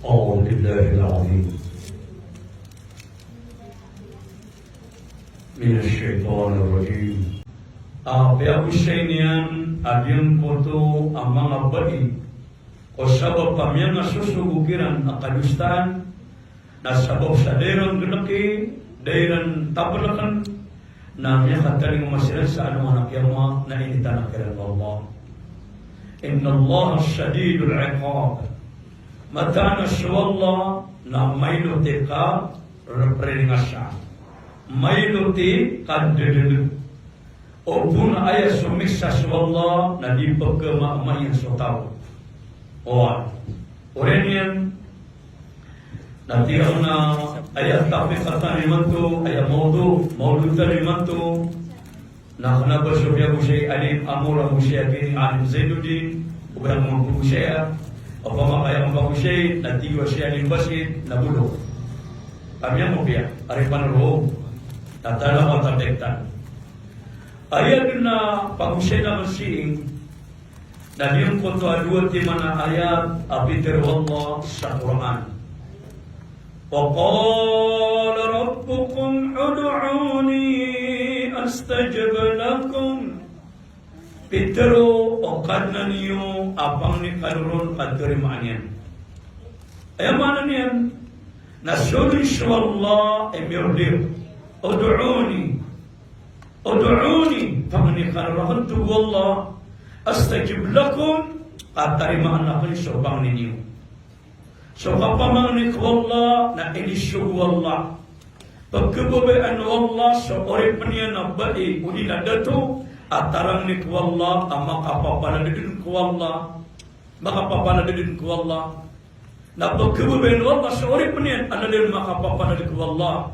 أعوذ بالله العظيم من الشيطان الرجيم. Apa usinian adiang koto amang abadi o sabab pamyang nasusugukiran akadustan na sabab sa daerang genaki daerang tapalakan namanya kataling masiran sa anong anak yama na initan akiran Allah. Inna Allah syadidul iqab. Mata naswallah na mayluti ka reprengasya mayluti kadedelu opun ayat sumiksa swallah na di pagkama yang sotaw orenian nanti na ayat tafiq tarimantu ayat maudu tarimantu na kanaba subya busay alim amura busay alim zainuddin ubang mga busay apa makaya ang bagusay na tiwa siya ng basit na bulok. Kami ang mubya, aripan roog, tatala ko tatektan. Ayat na pagusay na masing, na niyong koto aduat di mana ayat abitir Allah sa Quran. وَقَالَ رَبُّكُمْ عُدُعُونِي أَسْتَجِبْ لَكُمْ Pitero o kadna niyo apang ni kalurun kadrimaan yan. Ay mana niyan? Nasulun Allah emirdir. Udu'uni. Pang ni kalurun tugu Allah. Astajib lakum. Katarimaan na kayo sobang ninyo. So kapamang ni Allah na inisyugu Allah. Pagkababayaan Allah so orip niya na ba'i unina dato. Atarang ni kuwallah makapapanaladin kuwallah makapapanaladin kuwallah na pagkabubayin wallah sa orip niyan analin makapapanaladin kuwallah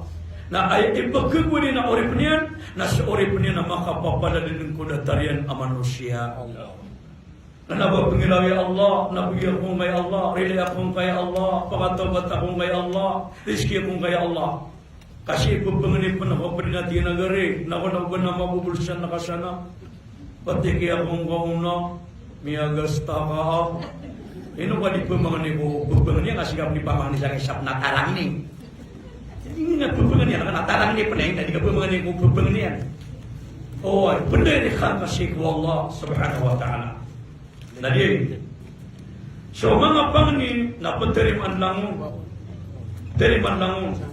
na ay ipagkabubayin na orip niyan na sa orip niyan na makapapanaladin kudatarian amanusia na nabapangilawi Allah nabigyan akong kay Allah rilay akong kay Allah pakatabat akong kay Allah rizki akong kay Allah kasi ipapanganip pa na kaparinati na gari, nakunagban na mabubulsan na kasana. Pati kaya kung kauna, miyagasta ka. Ino ba di pamanganip ko, papangan niya, kasi kami pamanganip sa isap na tarang ni. Hindi nga papangan niya, natarang niya pa na yun, hindi ka pamanganip ko, papangan niya. O, ay, pandari ka kasi ko Allah, subhanahu wa ta'ala. Nadi. So, mga pangani, napatariman lang mo. Tariman lang mo.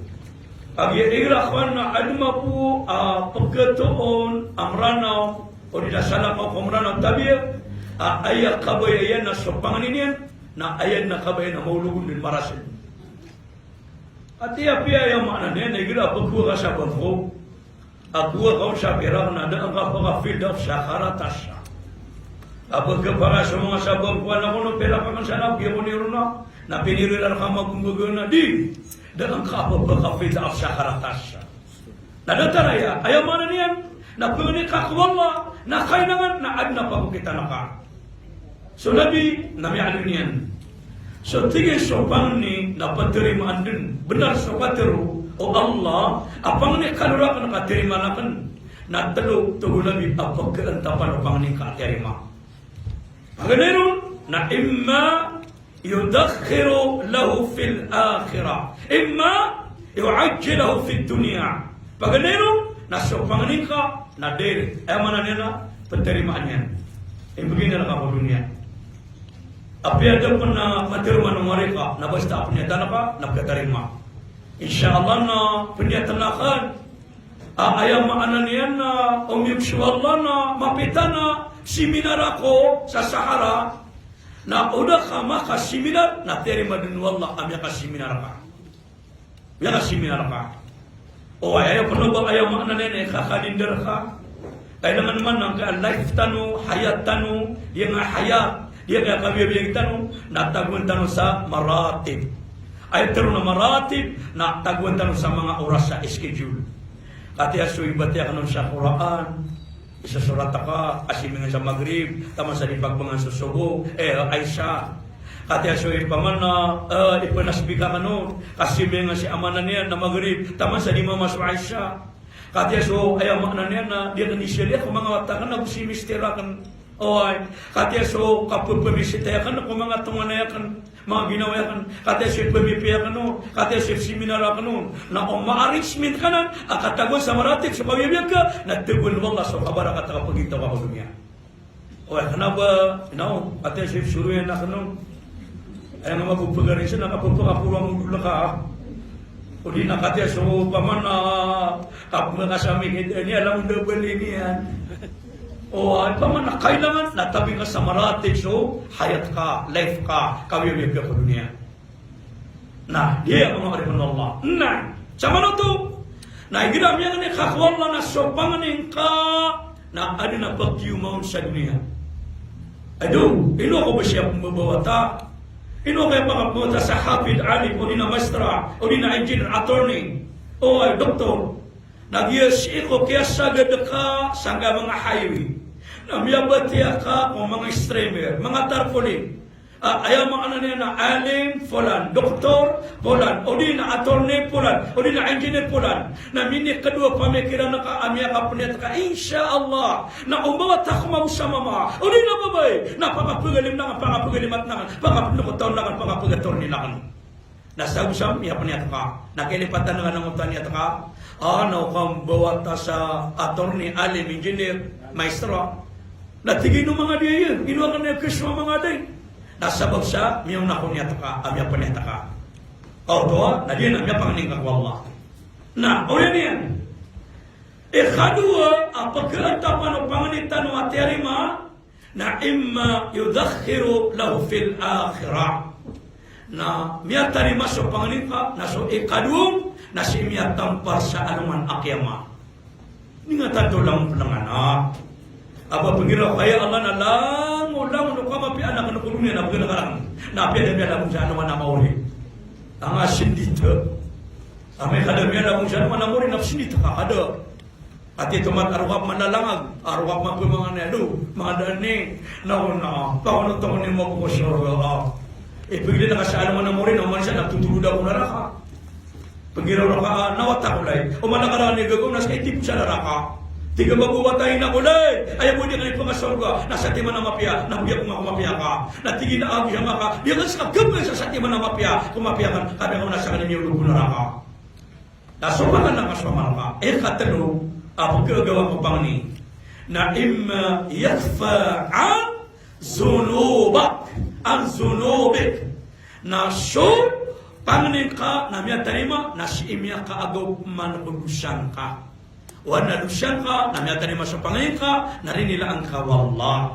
Ag-iirakwan na adma po pagkatoon amranaw o dinasala ko kumranaw tabiya ayak kabayayan na sa panganinian na ayan na kabayan na maulugun din marasin. At iya-piya yung makna niya na igira pagkuha ka sa banko agkuha ka sa pera na daan ka pagka-filled up sa karatasya. Pagkapara sa mga sabang kuha na kuno pera ka man sa nabigyan mo niyo na pinirilan ka magunggugan na di dalam kapal berkafir dalam syakarat tasya. Nadatara ya, ayam mana niyan? Na pengenik kakwalla, na kainangan, na adna pa kita naka. So Nabi, nami anu niyan. So tiga sopan ni, na paterimaan din. Benar so pateru, o Allah, apang ni kalurakan katerima nakan. Na telu, tugu Nabi, apa keentapan apang ni katerima. Aganirun, na imma يدخر له في الآخرة إما يعجله في الدنيا فقالوا نسو فانيكا ندير أمانا نينا penterimaannya yang begini lah kapal dunia apa yang ada pernah menerima mereka na basta punya tanapa na keterima insyaallah na punya tenakan ayam maananian na umyukshwallah na mapitana seminar ako sa Sahara na udah kama kasiminar na terima din wallah amya kasiminar ka ya kasiminar ka o ay perlu ba ayaw makna nene kakadinder ka kaya naman man ang life tanu hayat tanu yang hayat dia kaya kabiyabi tanu na tagwan tanu sa maratib ay tero na maratib na tagwan tanu sa mga oras sa schedule kati aso ibati kanon sa Quran isa surat ka asimingan sa Maghrib tama sa pagbangan sa subo Aisha kati asoy pamana ipanasbika kanon kasimingan si amanan niya na Maghrib tama sa lima mas Aisha kati aso ay amanan niya na dia kan isya kung mga watakan na si mistera kan oy kati aso kapupamisita kan kung mga tunganayakan mga ginawa kan, kate chef pamipia kanon, kate chef seminar kanon, na o ma-arrangement kanan, akatagon sa maratik sa pamibiyag ka, nagtugon wallah so kabara ka takapagitaw ka dunia. O kenapa, kate chef suruhin na kanon, ay nga magpupagarin siya, nakapupakapurang mula ka, o di nakatya so paman mga saming ini alam double ini yan. O paman na kailangan natabi ka sa maratik so hayat ka, life ka, kawiyawiyag ka dunia. Nah, dia mga arifan Allah. Nah, sama na to. Nah, ginam yan ni kakwala na sopanganin ka na ada na pagkiumaon sa dunia. Aduh, ino ko ba siya mabawata? Ino kaya makapunta sa hafid, alim, o di na maestra, o di na engineer, attorney, o ay doktor. Nagyas iko kaya sagad ka sa mga highway. Namiyabati ka o mga streamer, mga tarpaulin. Ayaw mga ano niya na alim, fulan, doktor, fulan, o di na attorney, fulan, o di na engineer, fulan. Na minik kedua pamikiran na ka, amya ka punit ka, insya Allah, na umawa takmaw sa mama, o di na babay, na pangapagalim na nga, pangapagalimat na nga, pangapaglukotaw na nga, pangapagatorni na nga. Nasa usam, iya punit ka, nakilipatan na nga ng utan niya ka, ano kang bawata sa attorney, alim, engineer, maestro, natigin ng mga diya yun, inuwa ka na yung kiswa mga day. Nasabab sa miyong nakunyata ka, amya paneta ka. O doa, na diyan amya panganing Allah. Nah, ulit yan. Ikadua, pagkaantapan o panganitan o aterima, na imma yudakhiru lahu fil akhirah. Na miya tarima so panganin ka, na so ikadung, na si miya tampar sa anuman akyama. Ini nga tato lang anak. Apa pengira kaya Allah na lang ulang no kama pi anak no kulungnya na pagina karang na pi ada dalam sa ano man mauri ang asin dito ame kada mi ada sa ano man mauri na sindita ka ada ati tumat arwap manalangag arwap man ko mga nelo mga dani na paano to ni mo ko sura pagili na ka sa ano man mauri na man siya natutuluda ko na raka pengira ka nawata ko lay o man nakarani gagawin na sa itip sa raka. Tiga mabuwatay na kulay. Ayaw mo din ka nagpangasorga. Nasa timan na mapya. Nahuya kung kumapya ka. Natigil na agi siya maka. Di ka sa kagabay sa timan na mapya. Kumapya ka. Kami ako nasa kanina yung lugo na raka. Nasumakan na kaswamal ka. Katalo. Pagkagawa ko pang ni. Na imma yakfa an zunubak. Ang zunubik. Na so pangnin ka. Na miya tarima. Na si imya ka agaw manapagusyan ka. Wana lusyan ka, namiyata ni masapangayin ka, narinilaan ka, wallah.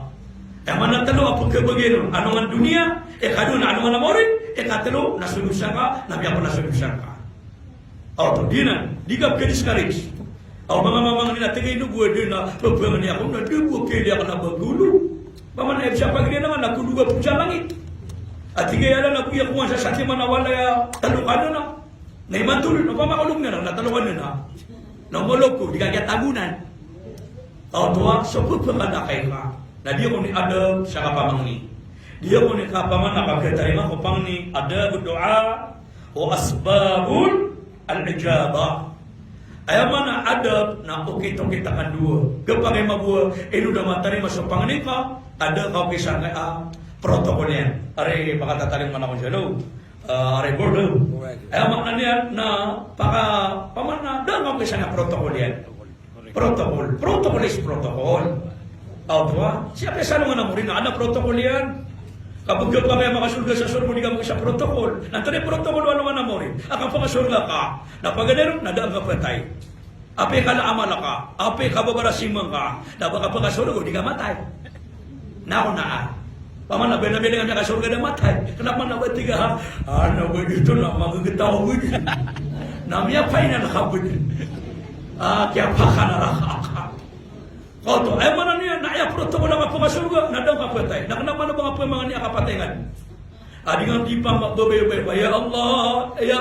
Mana talo apa kebagaian, anu ngan dunia, kaduna anu ngan amorin, katalo nasolusyan ka, namiyapa nasolusyan ka. Auto dinan, digap ke discourage. Mga mamang nila tingay no gue din na papangan niya ako na dugo kaya ka na bagulo. Paman ay siya pag naman nakuduga po sa langit. At tingay ala na kuya kuwan sa sakya manawala talukan na. Naimantul, no pamakulong na natalukan na. Nomolog ko, di kaya tabunan. O tuwa, so pagpapanda kayo ka. Na di ko ni Adam siya kapamang ni. Di ko ni kapamang nakagkatarima ko pang ni Adam doa o asbabul al-ijaba. Ayaw man na Adam na ukitong kita kan dua. Kapag ay mabuha, inu daw matari masupang ni ka, ada kau kisah kaya protokol yan. Are, makatataling man ako siya lo. Bordo. Makna niya na paman na dalam kisah na protokol yan. Protokol is protokol. Siapa yang naman namurin na ada protokol yan. Kapag ka kaya makasurga sa surga, hindi ka makasya protokol. Nanto protokol wala man namurin. Akang pakasurga ka, napaganero, nadaan ka patay. Ape ka na amala ka, ape ka babarasimang ka, napakapakasurga, hindi ka matay. Nako na paman na bela-bela nga kasurga na matay. Kenapa na ba tiga ha? Ano ba dito na magagatawa din. Namiyapay na nakabud. Kaya pa ka na nakaka. Koto, ay mana niya, naaya protokol na kasurga, nadaw ka patay. Nakanapa na ba nga po mga niya kapatingan? Adi nga di pa magbabay-bay. Ya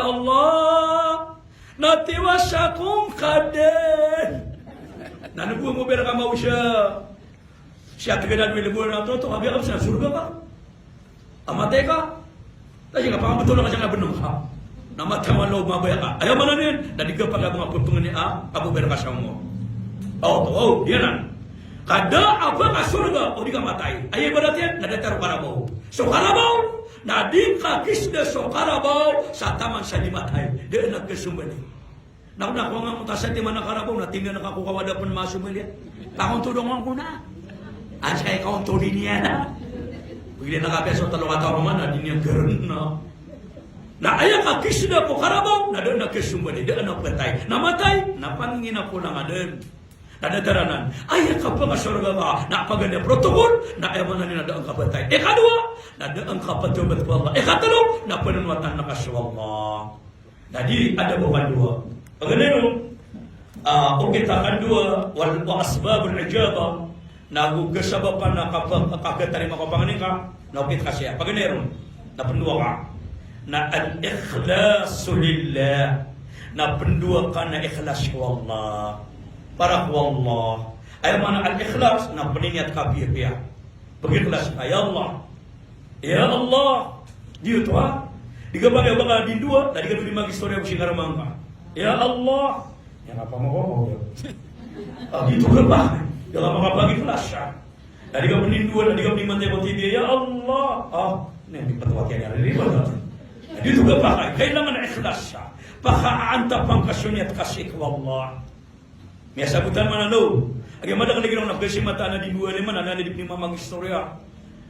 Allah, natiwas akong kaden. Nanubuhan mo bera ka mau siya. Siya tagadan may libuan na ito, kabi ka sa surga ka. Amatay ka. Kasi ka, pangabato na ka siya nga benung ka. Namatay man loob mabaya ka. Ayaw man na niyan, nadigaw pa ka mga pupungan niya, kabubera ka siya mo. Diyan na. Kada apa ka surga, o di ka matay. Ay berarti nada taruh karabaw. So karabaw, nadi kakis de so karabaw sa taman sa limatay. Dia nak kesumbali. Nak ko nga mutasan di mana karabaw na tinggal nakakukawa pun masumali. Takon tudong ko na. Asay kaon tudin niya na. Bila nakapeso talo ka tawo man na dinya geun na. Na aya kakis de ko karabaw, nada nak kesumbali. Dia nak patay. Namatay, napangin ako lang aden. Ada teranan, ayah kapal ke surga ka, nak paganda protokol, nak mana ni ada angka betai. Kedua, ada angka betul betul Allah. Ketiga, nak penuatan nak Allah. Jadi ada bukan dua. Bagaimana? Kita akan dua wal asbabul ijabah. Nagu kesababan nak kapal terima kapangan ni ka, nak kita kasih. Bagaimana? Nak pendua ka. Nak al-ikhlasu lillah. Nak pendua kana ikhlas Allah. Para Allah, ayat mana al-ikhlas nak berniat kabir dia. Berikhlas, ya Allah, dia tua, diga bagai bagai di dua, tadi kan di magi story aku singkar mangga. Ya Allah, yang apa mau? Gitu kan bah, dalam apa bagi ikhlas. Tadi kan di dua, tadi kan di mantai boti dia, ya Allah, ini petuakian yang ribet. Jadi itu kan bah, kehilangan ikhlas. Paha anta pangkasuniat kasih ke Allah. Mia sabutan mana lo? Agama dah lagi nak bersih mata anak di dua lima anak di lima mangistoria.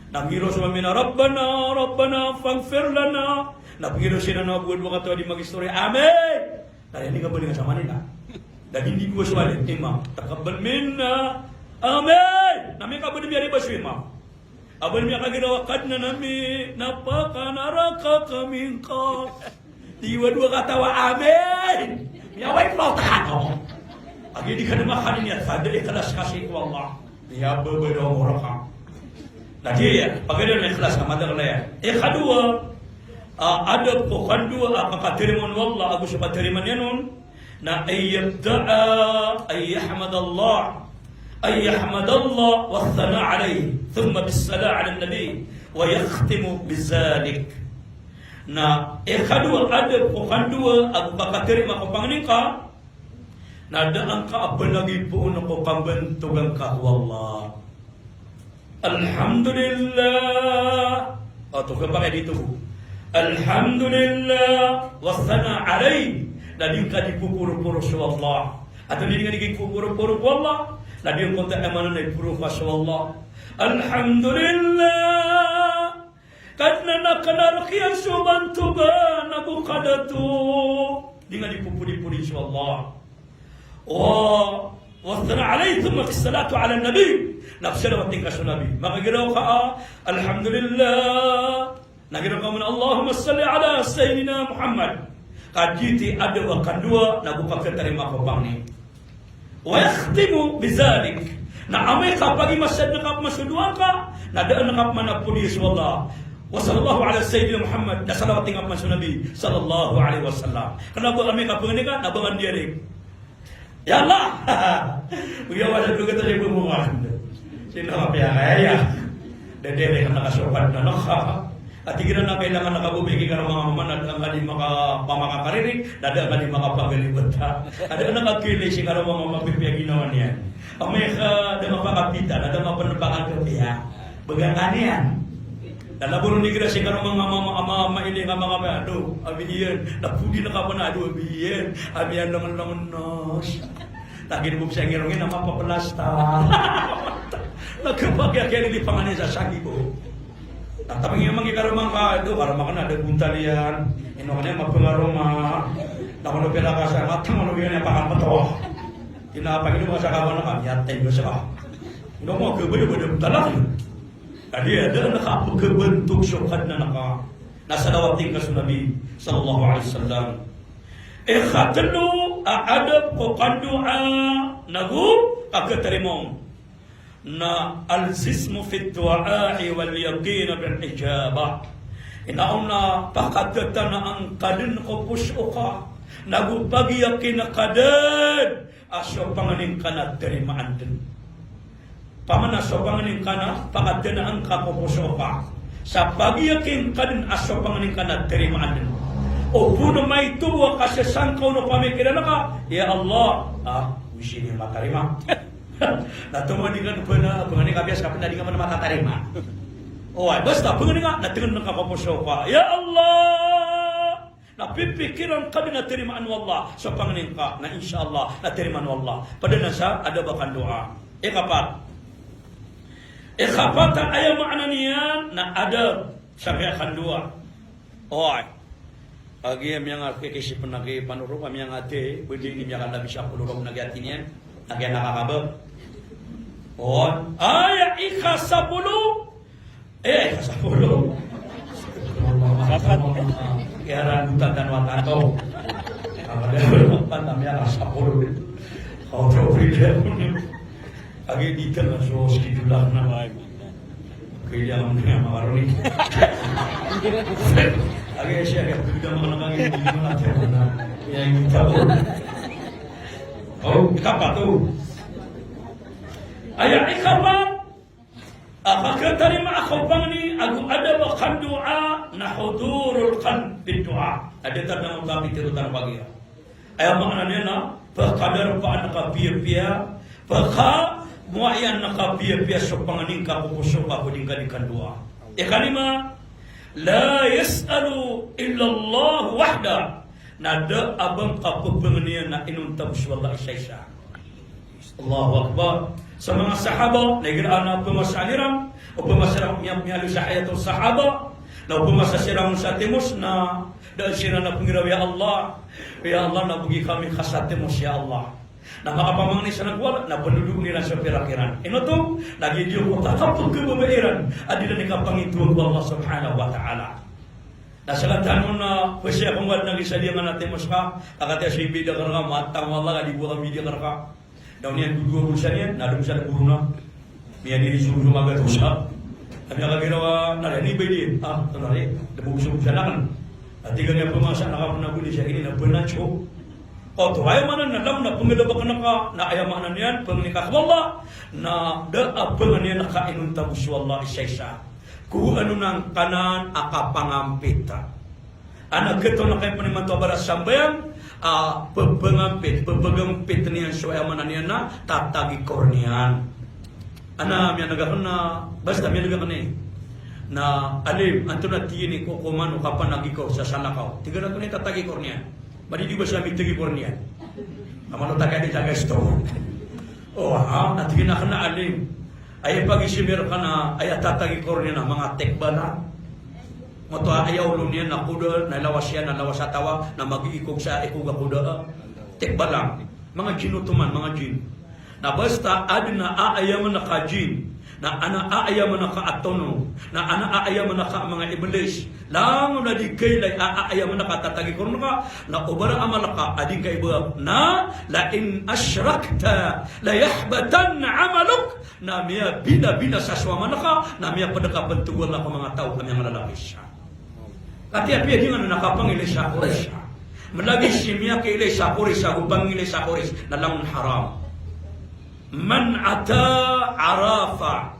Nak giro sama mina Rabbana faghfir lana. Nak giro sih nak buat dua kata di mangistoria. Amin. Tadi ini kau boleh sama ni tak? Dan ini dua soal imam. Takabbal minna. Amin. Nami kau boleh biar ibadah imam. Abang mi kagir wakadna nami napaka naraka kaminka. Dua kata wa amin. Ya wai mau tahan. Agi di kana makan ni ada ikhlas kasih ku Allah. Dia berdoa mereka. Nah dia bagaimana ikhlas sama ada ya. Kedua ada bukan dua apa terima Allah aku suka terima nun. Na ayyabda'a ayyahmadallah wa thana alayhi thumma bis-salam 'ala an-nabi wa yakhtimu bizalik. Nah kedua ada bukan dua aku terima ku pangnika. Nada angka apa lagi pun aku pembentuk angka wallah. Alhamdulillah. Atau kepakai itu. Alhamdulillah wasana alai. Nadi angka dipukul-pukul Allah. Atau dia dengan dipukul-pukul Allah. Nadi angka tak amanah dipukul Allah. Alhamdulillah. Karena nak kenal kian subantu banabu kadatu. Dengan dipukul-pukul Allah. وثنى عليه ثم في الصلاة على النبي نفسنا وتنكش النبي ما قالوا الحمد لله نقرأ من اللهم صل على سيدنا محمد قد جيتي أدوى كدوى نبوك كتريما كباني ويختم بذلك نعمي كباقي مسجد نقاب مسجدوانك ندأ نقاب من البوليس والله وصلى الله على سيدنا محمد نسأل وتنكش النبي صلى الله عليه وسلم kenapa kami kapangani kan abangan dia ni. Ya Allah, beliau ada juga tadi pembunuhan. Sino apa yang ayah? Dede nak kasopan na nakha. At kira na kailangan nakabubigi ka ng mga mamanad ang kani pamakakariri, dada ang kani makapagalibot ha. Ada nakakili si ka ng mga mapipya ginawa niya. Ang may ka da mapakapitan, ada mapanapakal ka piya. Bagang yan. Nalaburo ni kira si ka ng mga maili ka mga ano, abiyan, napudi na ka pa na ado, abiyan, abiyan naman nos. Tagin mo siya ngirongin na mapapalasta. Nagkapagya kaya hindi panganin sa sagi ko. Tapi nga mangikaramang ka, ito, karamang ka na, ada buntalian, ino ka niya mapangaroma, naman pera ka sa matang, ano yun yung pakapato. Tinapagin mo ka sa kawan na ka, yatay mo siya ka. Ino mo, kabali-bali talang. Jadi ada nakabentuk syuhad na nasa dawating ka sa Nabi sallallahu alaihi wasallam. Khatlu adab ko kandu'a nagu kagaterimong na al-zismu fi du'a'i wal yaqin bil ijabah. Inauna pakadata na ang kadin ko pusuka nagu bagi yakin kadin asyo panganing kana terimaan din. Pamana sopanganing kana pakadana ang kapoposoka sa pagyakin kadin aso panganing kana terimaan din. O puno may tuwa kasi sangkaw no pamikirana ka, ya Allah, wisi niya makarima. Natumani kan pengani kabias kapan tadi kapan mata tarima. Oh, basta pengani nga natingan ng kapapuso ka. Ya Allah, napipikiran kami na tirimaan wallah sa panganin ka na insyaallah na tirimaan wallah. Pada nasa ada bakan doa. Ikapat ayam makna niyan na ada sampai akan doa. Oh, agi yang kekisi penagi panuruk kami yang ate berdiri yang akan bisa pulurong nagatinya nagi nakakabab. Oh, ayah ikasabulu. Ikasabulu. Kira duta dan watato. Kalau pantamnya kasabulu. Kau berbeda. Agi di tengah sos di dulang nama. Kaya yang mawaroni. Agi siya kaya beda mengenangi di mana cerita yang tahu. Oh, apa tuh? Ayah ikapat. Apakah terima aku bangni aku ada bakan doa na hudurul qalb berdoa. Ada tanda kami tirutan pagi. Ayah maknanya na berkadar pa anak pia-pia, berka muayan nak pia-pia supangani ka pupuso ka kuding kadikan doa. Kalima la yas'alu illa Allah wahda. Nada abang kapupengnian na inun tabus wallahi syaisa. Allahu Akbar. Sa mga sahaba, nagiraan na pumasaliram, o pumasarang miyalo sa ayatul sahaba, na pumasasirang sa timos na dahil sila na pangiraw, Ya Allah, nabugi kami kasatimos, Ya Allah. Na makapamangni sa nagwala, na panudug nila sa pirakiran. Ino to, nagidiyo ko tatapog kababairan, at dila ni kapangituan ko Allah subhanahu wa ta'ala. Nasalatan mo na, pwede akong wad nang isaliyangan natin mo ka, kakatya si bida karaka, matang wala, kadibuha kang bida karaka. Daun yan, dudua bulsa niyan, nadum sa nagpuro na. Miyan diri suruh magat usap. Kami nakagirawa, nalani ba din? Tanari, nabugusog siya nakan. At tiga niya pumasa, nakapunabuli siya ini, napunancho. O, tuwaya manan, nalam na pumilabak na ka, na ayamanan yan, pangnikakawala, na daapangan niya nakainon tabus wallah isa-isa. Kung ano ng kanan, akapangampita. Anak ito na kayo panimanto baras sambayan, pagpagampit niyan suaya manan niyan na tatagi kornian. Ana miya nagahon na basta miya nagahon na alim anto na tiyini ko kumano kapan nagiko sa salakaw. Tiga na ko ni tatagi kornian. Badi di ba sa mitigi kornian. Amano tagay di tagay sto. Oh ha, natigin na kana alim. Ay pagisimir kana ay tatagi kornian mga tekbana. Moto ayaw lo niya na kuda, na lawas siya, na lawas atawa, na mag-iikog sa ikuga kuda. Tekba lang. Mga ginutuman, mga jin. Na basta adi na aayaman na ka jin, na ana aayaman na ka atono, na ana aayaman na ka mga iblis. Lang na di kailay aayaman na ka tatagi koron ka, na ubara amal ka, adi ka iba na, la in asyrakta, la yahbatan amaluk, na miya bina-bina sa suwaman na ka, na miya padaka pantugal na ka mga tao kami ang lalaki siya. Kati-api di nga nakapangili sa kuris. Malagi simya kaili sa kuris, hubangili sa kuris, na lang haram. Man ata arafa,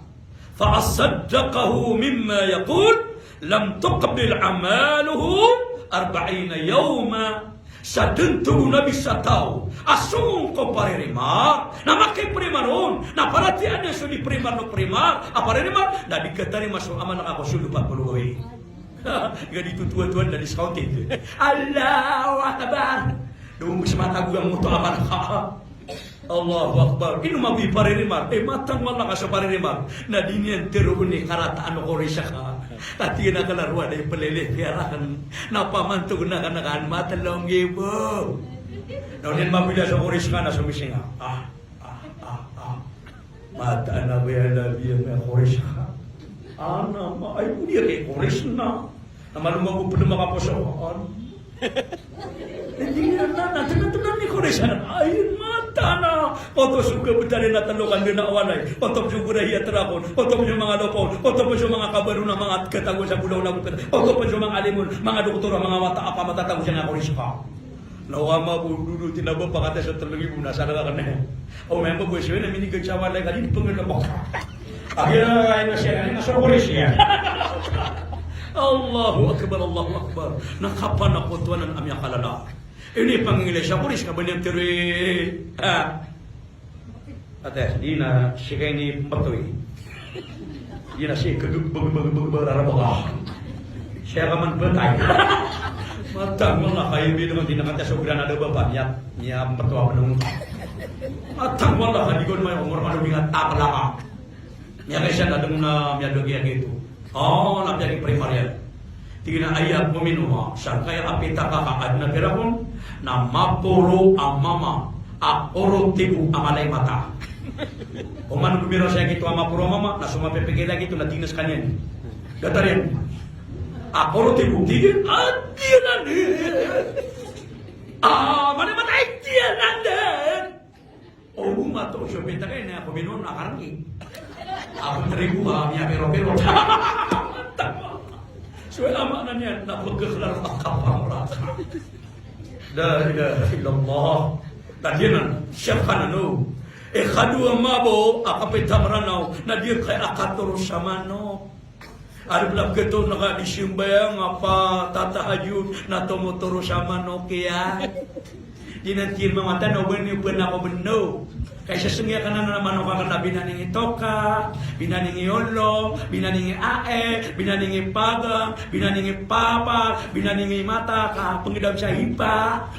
fa'asaddaqahu mimma yaqul, lam tuqbil amaluhu 40 yawma. Sa dentro na bisa tao, asung ko paririmar, na makiprimaron, na paratian na suli primar no primar, aparimar, na dikatari masuk aman na ako sulu 40. Gadi tuan-tuan dari scouting. Allahu Akbar. Dum bisa mata gua mutu aman ka. Allahu Akbar. Inu mabi paririmar. Matang wala ka sa paririmar. Na dinian teru ni karataan ko risa ka. Tati na kalarwa day pelele piarahan. Napamantog na kanakan matalong gibo. Naunin mabila sa kuris ka na sumisinga. Mata na wala biya na kuris ka. Ana ma ay pudiri kuris na. Naman mo po na makaposoan. Hindi na tunan ni kuris na. Ay mata na. Oto suka betali na talukan din na awanay. Oto suka hiya terakon. Oto yung mga lopon. Oto yung mga kabaro na mga katago sa bulaw na bupit. Oto yung mga alimun, mga doktora, mga mata apa matatago siya nga kuris ka. Nawama po dulu tinabo pakata sa terlebih muna sana ka na. O member po siya na minigay sa walay kali pangalapak. Akhirnya kain na siya na sa kuris siya. Allahu Akbar, Allahu Akbar. Nakapan ako tuwanan amya kalala. Ini pangingilay sa kuris ka ba niyang tiri? Ates, di na si kay ni patoy. Di na si kagubag siya ka man batay. Matang mga kayo bino man dinakates o granada ba niya patuwa pa nung matang wala ka di ko naman umur manong ingat akala ka. Niya kaya siya nadang na miyadogya gitu. Oh, napiyagin primaryan. Tingnan ayat muminuma siya kaya apita kakaad na pirahon na mapuro ang mama apuro tibu amalay mata. Kung man gumiro siya gitu ang mapuro mama na sumapipigila gitu na tinas kanyan. Gatarin. Apuro tibu tigil at tiyanan. Mana matay tiyanan din. O bumato siya pinta kayo na ako binon na karangin. Ako teribu niya pero. So lama na niya napagkaklar ang kapamrat. La ilaha illallah. Tadiyan siya kanano. Kadua mabo akapitamranaw na diyan kay akaturo samano. Ada belum ketu naka disimbayang apa tatahajud na tumuturo samano kaya. Dinantir mamata no beni pernah ko beno. Kaysa sengya kana naman ka kana binaningi toka, binaningi yolo, binaningi ae, binaningi paga, binaningi papa, binaningi mata ka pengidam sahipa.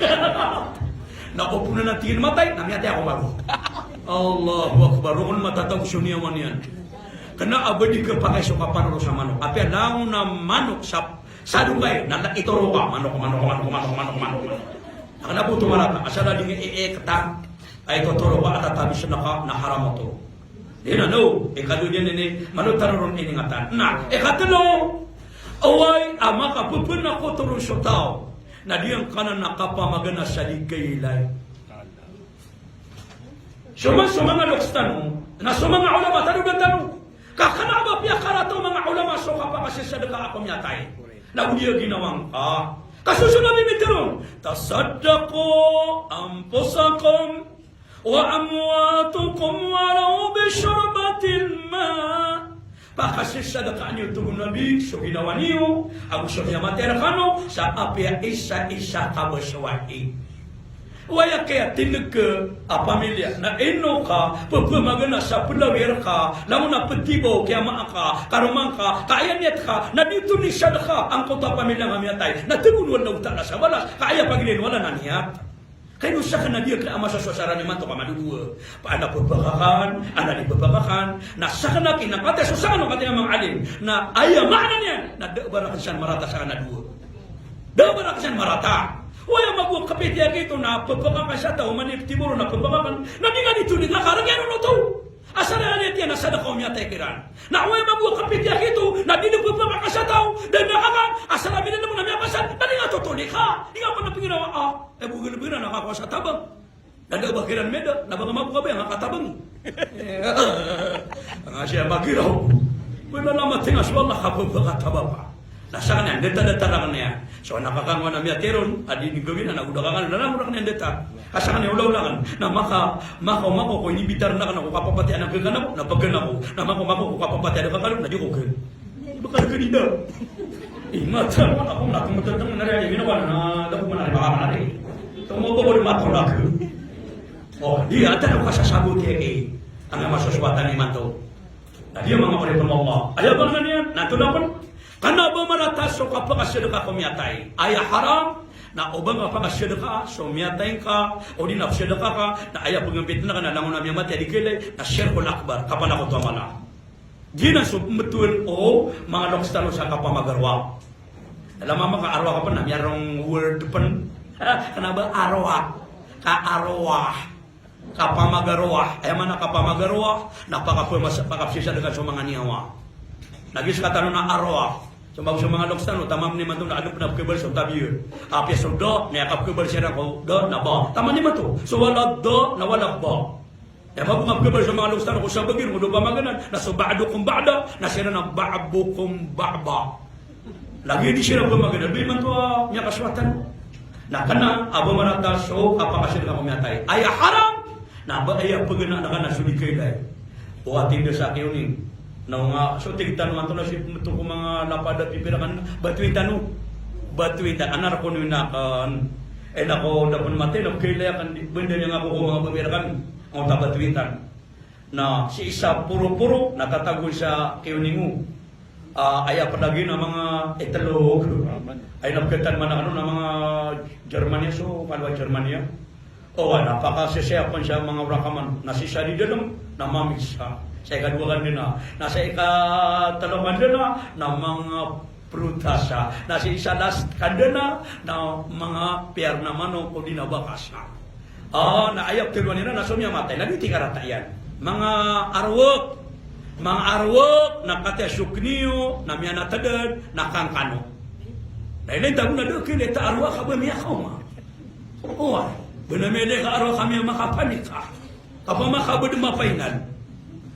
Nakopuna natin matay, namiyate ako bago. Allahu Akbar, rukun matatag sunya man yan. Kena abadi ke pakai suka paru sa manok. Api adaw na manok sa sadugay na ituro ka manok. Ang nabuto marata asala ding ketang ay totoro ba atatabi sa na haram to. Dina no, ikadu niya ni manok taron iningatan. Na, ikatlo away ama ka pupun na ko turo sa tao. Na diyang kanan nakapamagana sa ligaylay. Sumang lokstan na sumang ulama tanong. Kakana ba piya karato mga ulama so kapag kasi sadaka ako miyatay. Nagudiya ginawang ka. Kasusunod ni Mitron, tasaddaqu anfusakum wa amwatukum walau bisyurbatin ma. Pakasi sadaka niyo tugon nabi so ginawa niyo ang so niya materkano sa apya isa-isa kabaswai. Waya kaya tinag ke pamilya na eno ka pagpamagana sa pulawir ka lamun na petibo kaya maaka karumang ka kaya niyat ka na dito ni sadaka ang kota pamilya nga miyatay na tugon wala utala sa balas kaya pagilin wala na niyat kaya usah ka na diya kaya ama sa sosara ni man to kamadudua paana pagpakakan ana di pagpakakan na saka na kinapate susano kati mga alim na aya maana niya na dabarakan marata sa kanadua dabarakan marata. Wala magbuang kapitya kito na pagpakakan siya tao manip timuro na pagpakakan na di nga dito na karagyan no to. Asa na niya tiyan na sadaka umiyatay kiran. Na wala magbuang kapitya kito na di na pagpakakan siya tao dahil nakakan asa na binan mo na miya pasan na di nga tutulik ha. Di nga pa na pinginawa bugan nakakuha sa tabang. Nanda ba kiran meda na baka mabuka ba yung katabang. Ang asya magiraw. Wala naman tingas wala kapagpakatabang pa. Nasa kanya, deta-deta lang niya. So nakakangwa na miya teron, adi ni gawin na nagudakangan na namurak niya deta. Asa kanya ulaw-ulangan na mako ko inibitar na ka na kapapatian ang kaganap, na pagganap ko, na mako ko kapapatian ang kagalap, na di ko kan. Bakal ganida. Mata akong nakumatang na rin, ginawa na dapat manari, baka manari. Tumubo ko rin matulak. Di ata na kasasabot kaya ang masuswatan ni Manto. Di mga kulit ng Allah. Ayaw ba na niya? Natulapan? Kana ba maratas so kapag asyadaka kumiyatay? Ay haram na ubang kapag asyadaka so miyatay ka o di na asyadaka ka na ayaw pagambit na ka na langon na miyamati adikilay na syirkul akbar kapan ako tuamala. Di na sumbetul o mga lokstalo sa kapamagarwa. Alam mo ka-arwa ka pa na mayroong word pan. Kana ba arwa? Ka-arwa. Kapamagarwa. Ay man na kapamagarwa napakapsisa dengan sa mga niyawa. Nagis katano na arwa. Sumbaw sa mga lokstano, tamam ni man ito na agap na pagkabal sa tabi yun. Apya so do, may akapkabal siya ko, do na ba. Tama ni man ito. So wala do, na wala ba. E bago mapagkabal sa mga lokstano, kung siya bagir, mudo pa maganan, na so ba'ado kong ba'da, na siya na ba'abo kong ba'ba. Lagi di siya na pumaganan. Doon man ito niya kaswatan. Na kana, abo marata, so kapakasin na kumiyatay. Ay haram! Na ba ay pagana na ka na sulikay dahil. O ating sa akin yun na nga, so tigtan naman ito na si ito kong mga lapada pipirakan, batuin tanong. Batuin tanong, anar ko nung nakan, nako, dapat matay, nakailaya kan, benda niya nga po kung mga pipirakan, ang tabatuin tanong. Na si isa puro-puro nakatago sa kiuningu. Aya padagi na mga italog. Ay napkatan man ano na mga Germania so kalwa Germania. Napakasisiyapan siya mga rakaman. Nasisa di dalam namamix siya. Sa ikaduwakan din na. Nasa ikatalaman din na mga prutasa. Nasa isa last kanda na mga pier na mano o di na bakas na. Naayap tiruan nila na sumya matay. Nagiti karatayan. Mga arwok na katya syukniyo na miya natadad na kangkano. Dahil yung tago na doon kilita arwak ka ba miya ka uma? Benamede ka arwak kami ang makapanik ka. Kapag makabod mapainal.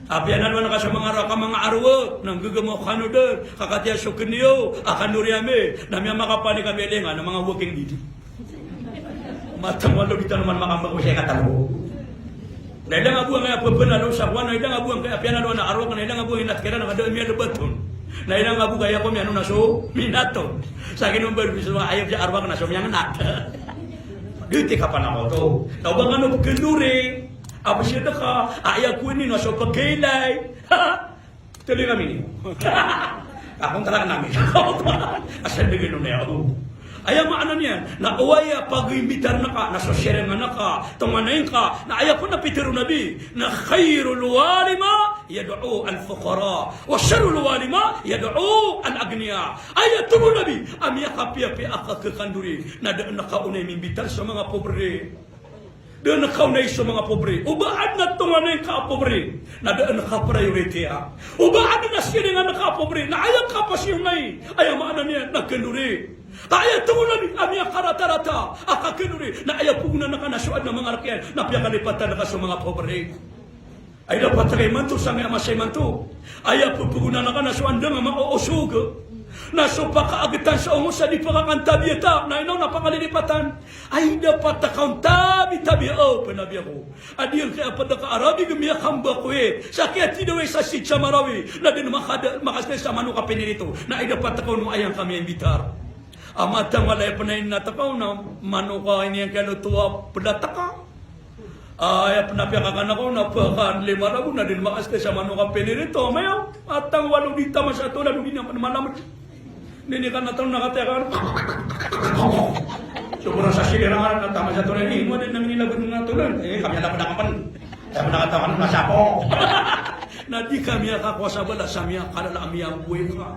Apianan mo na ka sa mga arwak ka mga arwak nang gagamaw ka no doon. Kakatya syukniyo akan nuriame na miya makapanik kami nga ng mga working dito. Matang walo dito naman makamag ko siya katalo. Na ilang abuang kaya papanalo sa kwan, na ilang abuang kaya pianalo na arwak, na ilang abuang inatkira na kadaan miya lubaton. Na ilang abu kaya ko miya naso minaton. Sa kinumbar biso mga ayaw siya arwak na so miya nata. Dito ka pa na ko to. Na ubang ano kenduri, apa siya na ka, ayaw ko ni naso pagkailay. Tuloy kami niyo. Akong talaga namin. Asal na gano'n na ako. Ayaw maano niyan, na uwaya pag-imbitar na ka, na sosyerengan na ka, tumanayin ka, na ayaw ko na pitiro nabi, na khairul walima, yadu'u al-fuqara, wa syarul walima, yadu'u al-agniya. Ayaw tulo nabi, amya kapiapi akakakanduri, na daan na kaunay mimbitar sa mga pobre. Daan na kaunay sa mga pobre. Ubaan na tumanayin ka pobre, na daan na ka-priority ha. Ubaan na siringan na ka pobre, na ayaw ka pasyunay, ayaw maano niyan, na kenduri. Kaya tungulan amya karata-rata akakinuri na ayaw pugna na kanasuan ng mga rakyan na piyakalipatan na ka sa mga pobre. Ay dapat tagay manto sa mga masay manto. Ayaw pugna na kanasuan ng mga uusug. Naso pakaagitan sa umos sa di pakakantabiyata na inaw na pakalilipatan. Ay dapat takaw tabi-tabi panabi ako. Adiyang kaya pa naka-arabi gamiya kamba ko Sakit tinaway sa sitsa marawi na din makasnes sa manuka pinirito na ay dapat takaw mo ayang kami ang bitar. Amatang walay panayin na takaw na manuka ini yang kalutua pedataka. Ay panapiakakan ako na pakan lima rabu na din makas sa manuka penirito. Mayaw atang walu dita masyado na dugin ang malaman. Nini kan natang nakatayakan. Siguro sa silirangan na tama sa tunay ni mo din namin nilagon ng tulan. Kami na padakapan. Kaya padakatawan na sapo. Na di kami akakwasa bala sa miya kalala amiyang buhay ka.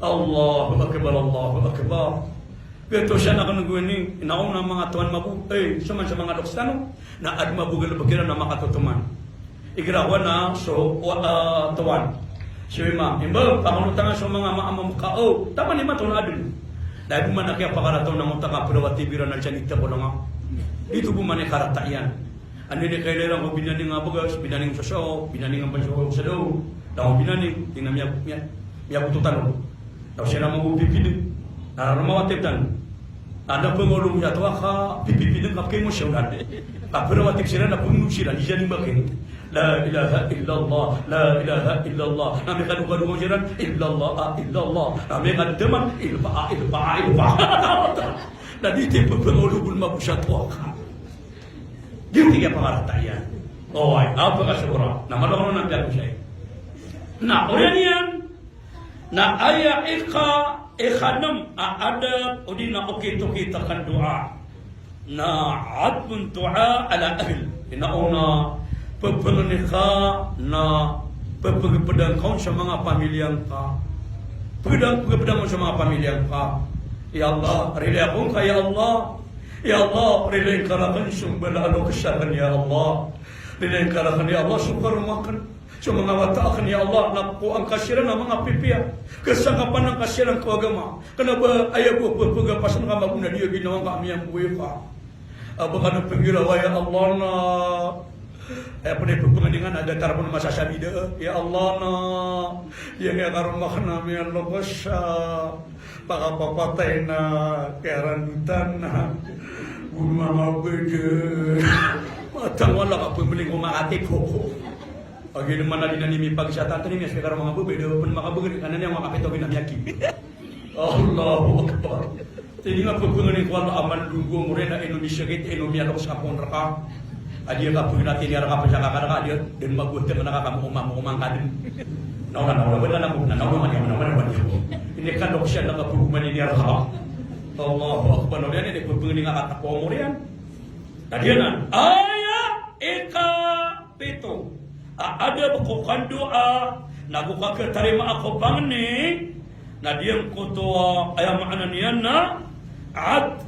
Allahu Akbar, Allahu Akbar. Pero siya na kanagawin ni, inaong na mga tuwan mabu, suman sa mga dokstano, na ad mabugal bagiran na makatutuman. Igrawa na, so, tuwan. Siya ma, imbal, pakunutangan sa mga maamam kao, tama ni matun adun. Dahil buman na kaya pakarato na mutaka, pero watibiran na siya nita ko lang ako. Dito buman ni karata yan. Ano ni kailangan ko binaning nga bagas, binaning sa show, binaning ang pansyok sa daw. Dahil binaning, tingnan miya bututan. Tapos siya na magpipilin. Nararamawatip dan. Ada pengulung jatuh ka pipipilin kapkay mo siya ulan. Kapirawatik sila na pungulung sila. Diyan yung bakin. La ilaha illallah. La ilaha illallah. Nami kadung-kadung siya illallah. Illallah. Nami kademang ilpa. Na dito yung pengulung mabusatuh ka. Dito yung pangarata yan. Ay, apa ka siguro? Namalong ng piyago siya. Na, ulan yan. Na aya ikhanam ada udina kita kan doa na adbun doa ala ahl inauna pepenika na pepegedang kaum sa mga pamilyang ka pedang sa mga pamilyang ka ya Allah rilai akong kaya ya Allah rilai karakan sumbala alo kesakan ya Allah rilai karakan ya Allah syukur makan so mga wataakan ya Allah na po ang kasiran ng mga pipiya kesangkapan ng kasiran ko agama kenapa ayaw ko pagpapasan ka maguna dia ginawang kami yang buhay ka baka nang pagirawa ya Allah na ay pa rin pagpangandingan ada tarapon masasabi da ya Allah na yang karumah namin ang lobos sa pakapapatay na karantan na mga bede matang wala ka pemiling umaatip ko Agi naman na dinanimi pagsatan tadi mi sekarang mga bube do pun makabugri kanan yang makapito ginamyaki. Allahu Akbar. Jadi nga pagpungan ko Allah aman dunggo mo rin na Indonesia kit Indonesia ko sa pon raka. Adia ka pengati dia ka pasaka ka dia den bagus teh kana ka umang kadin. Nauna benar na nauna man ini kan doksyan na kapuguman ni arha. Allahu akbar. Dia ni pengini ngata ko murian. Kadianan aya eka pito. Ada bukan doa nagu ka terima aku pangni. Na diam ko to aya makna niyan na ad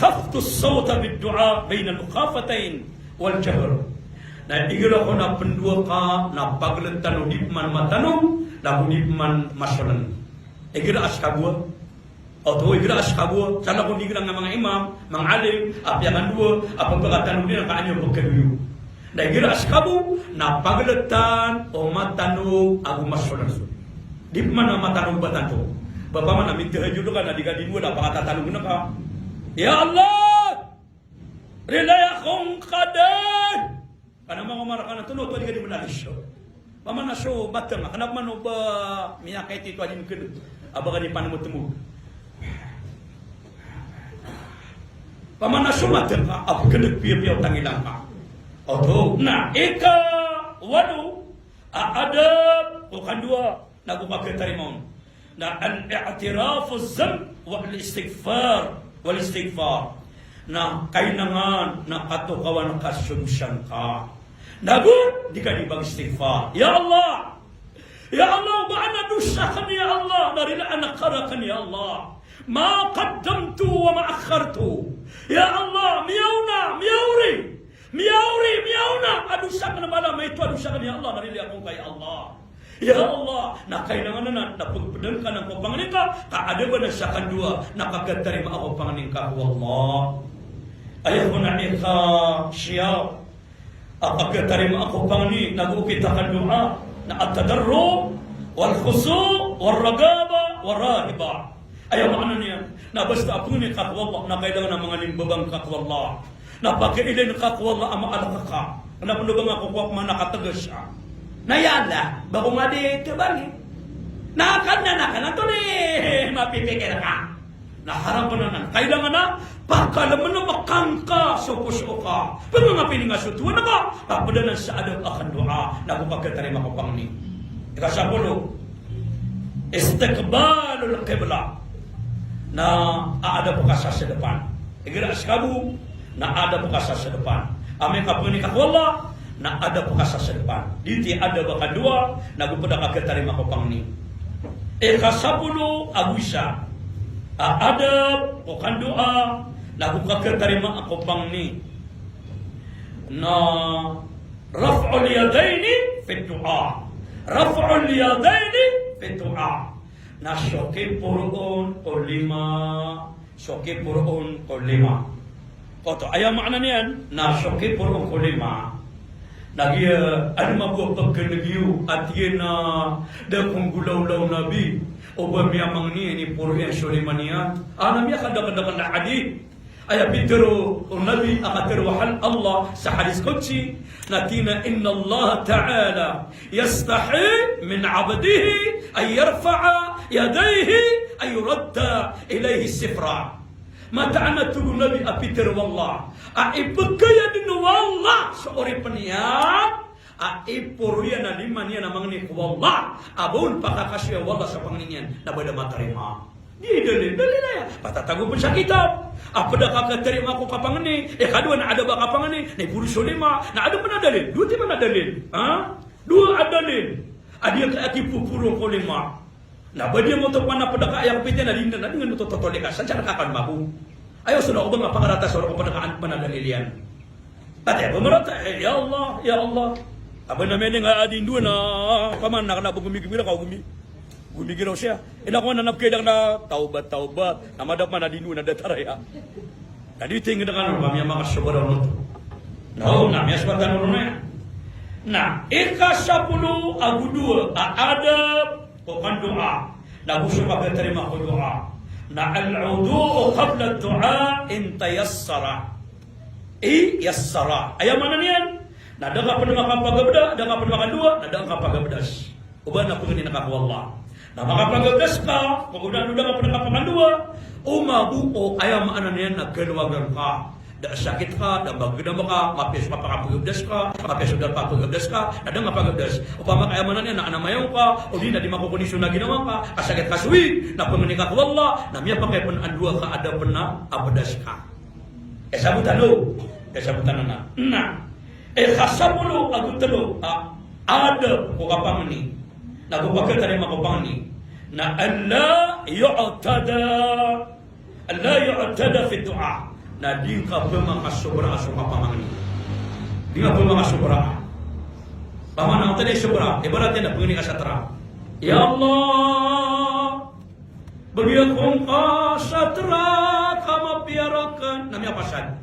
khaftu as-sawta bid-du'a baina al-muqafatain wal jahr. Na igila ko na pendua ka na paglentan di man matanu na di man masalan. Igila askabua atau igila askabua sana ko digila ng mga imam, mga alim, apyangan dua, apa pagatan ni ka anyo pagkaduyo. Na igila askabu na paglentan o matanu agu masalan. Di mana matanu batanto. Bapa mana minta hajudo kan adiga dinua da pakatanu ka. Ya Allah. Rilaya kong kadan. Kana mga marakana tuno to diga di menalisyo. Pamana so batang kana mano ba miyakay ti to adin ken. Abaga di panu temu. Pamana so batang ab kedek piye-piye tangilang ka. Oto na eka wadu adab bukan dua nagu pakai tarimon. Na al-i'tiraf az-zamb wa al-istighfar wal istighfar. Na kainangan na katukawan kasyumsyan ka. Nagu dika di bang istighfar. Ya Allah. Ya Allah ba'ana dusakan ya Allah. Narila anak karakan ya Allah. Ma qaddamtu wa ma akhartu. Ya Allah miyauri. Miyauna. Adusakan na malam itu adusakan ya Allah. Narila akong kay Allah. Ya Allah, nak kailangan na napagpadan ka ng kapanganin ka ada ba na siya dua nakagatarima ako panganin ka wallah. Ayaw ko na ika siya akagatarima ako panganin nagukita ka doa na at-tadarru wal khusu wal ragaba wal rahiba. Ayaw makana niya na basta ako ni ka wallah na kailangan ng mga limbabang ka wallah na pagkailin ka wallah ama alaka ka na panubang ako kuwak man nakatagas siya. Nayala, bago nga di tibali. Nakakana to ni mapipikir ka. Naharapan na kailangan na pagkalaman na makangka supo ka. Pero mga piningasutwa na ka, papadanan sa adab akan doa na kung pagkatarima ko pang ni. Ikasapulo, istiqbalul qibla na aadab ka sa depan. Igiras kabu na aadab ka sa depan. Amin kapuni kakwala na ada pakasa sa depan. Diti ada baka dua, nagupada ka ketarima ko pang ni. Ikasapulo aguisa. Ada bukan doa, lagu ka ketarima ako pang ni. Na raf'ul yadaini fi du'a. Raf'ul yadaini fi du'a. Na syoke puruun o lima. Syoke puruun o lima. Koto, ayaw makna niyan, na syoke puruun o lima. Lagi ada mabu pagkanagyo at yan na dakong gulaw-law nabi o ba miyamang ni puro yan Suleymaniyan miya kadang-kadang na hadith ay pitero o nabi akaterwahan Allah sa hadith kutsi natina inna Allah ta'ala yastahi min abdihi ay yarfa'a yadayhi ay yuradda ilayhi sifra. Mata'ana tugu nabi apiter wallah aibagaya din wallah seori peniat aipuruya na lima niya namang ni wallah abun pakakasya wallah sa panganinyan na bada matarima di dalil na ya patatago pun sa kitab apa dah kakaterima ko kapangani kadua na ada ba kapangani na puro Sulema na ada pa na dalil dua ti man na dalil dua ada dalil adia ka pupuro ko lima. Nah, bagi mo to pana padaka yang pite na dinda na dengan to totole ka sa kakan babu. Ayo sudah ko ba mapakarata sa ko padakaan panadalilian. Pati ba marata ya Allah ya Allah. Aba na men nga adin do na paman na bugumigimira ka gumigiraw siya. Ina ko nanap kay na taubat namadap man adin do na dataraya. Tadi tingin dengan kami mga sobra no. No, na mias batan no na. Nah, ikasapulu agudul adab bukan doa. Nabu suka terima doa. Na al-wudu qabla ad-du'a in tayassara. Yassara. Aya mana niyan? Na daga pendengar kapagabda, daga pendengar dua, na daga kapagabdas. Uban na pungin na Allah. Na makapagabdas ka, paguna daga pendengar kapagdua, umabu o aya mana niyan nagkalwagan ka. da sakit ka, da bagdam ka, mapis papakapugabdas ka, mapis sudah papugabdas ka, ada mapagabdas. Upama kaya mananya na anamayaw ka, o di na di makukondisyon na ginawa ka, kasakit kasuwi, na pangani ka wala, na miya pakai penandua ka ada pena abadas ka. Sabutan lo, sabutan na. Nah, kasamulo agutalo ada ko kapangani. Na ko bakit tani makapangani na Allah yu'tada fi du'a. Na di ka pemamasubra sa kapangani. Di ka pemamasubra. Pamana ang tadi subra, ibaratnya na pengini kasatra. Ya Allah, bagi akong kasatra kama piarakan. Namanya pasan.